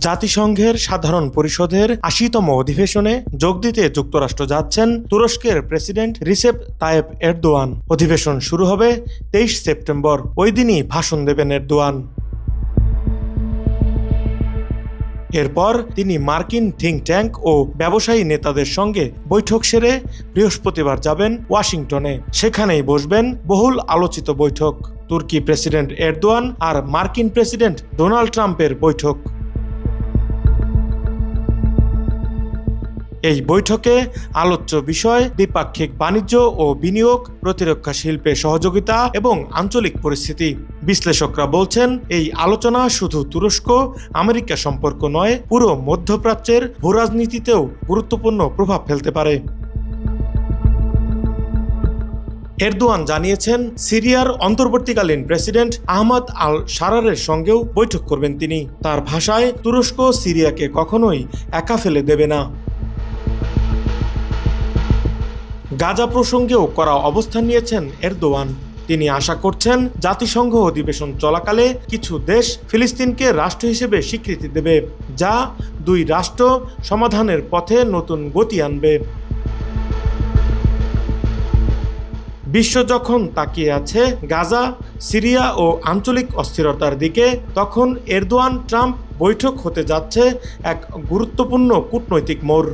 জাতিসংঘের সাধারণ পরিষদের ৮০তম অধিবেশনে যোগ দিতে যুক্তরাষ্ট্র যাচ্ছেন তুরস্কের প্রেসিডেন্ট রিসেপ তাইয়েপ এরদোয়ান। অধিবেশন শুরু হবে ২৩ সেপ্টেম্বর। ওই দিনই ভাষণ দেবেন এরদোয়ান। এরপর তিনি মার্কিন থিঙ্ক ট্যাঙ্ক ও ব্যবসায়ী নেতাদের সঙ্গে বৈঠক সেরে বৃহস্পতিবার যাবেন ওয়াশিংটনে। সেখানেই বসবেন বহুল আলোচিত বৈঠক, তুর্কি প্রেসিডেন্ট এরদোয়ান আর মার্কিন প্রেসিডেন্ট ডোনাল্ড ট্রাম্পের বৈঠক। এই বৈঠকে আলোচ্য বিষয় দ্বিপাক্ষিক বাণিজ্য ও বিনিয়োগ, প্রতিরক্ষা শিল্পে সহযোগিতা এবং আঞ্চলিক পরিস্থিতি। বিশ্লেষকরা বলছেন, এই আলোচনা শুধু তুরস্ক আমেরিকা সম্পর্ক নয়, পুরো মধ্যপ্রাচ্যের ভূরাজনীতিতেও গুরুত্বপূর্ণ প্রভাব ফেলতে পারে। এরদোয়ান জানিয়েছেন, সিরিয়ার অন্তর্বর্তীকালীন প্রেসিডেন্ট আহমদ আল শারারের সঙ্গেও বৈঠক করবেন তিনি। তার ভাষায়, তুরস্ক সিরিয়াকে কখনোই একা ফেলে দেবে না। গাজা প্রসঙ্গেও কড়া অবস্থান নিয়েছেন এরদোয়ান। তিনি আশা করছেন, জাতিসংঘ অধিবেশন চলাকালে কিছু দেশ ফিলিস্তিনকে রাষ্ট্র হিসেবে স্বীকৃতি দেবে, যা দুই রাষ্ট্র সমাধানের পথে নতুন গতি আনবে। বিশ্ব যখন তাকিয়ে আছে গাজা, সিরিয়া ও আঞ্চলিক অস্থিরতার দিকে, তখন এরদোয়ান ট্রাম্প বৈঠক হতে যাচ্ছে এক গুরুত্বপূর্ণ কূটনৈতিক মোড়।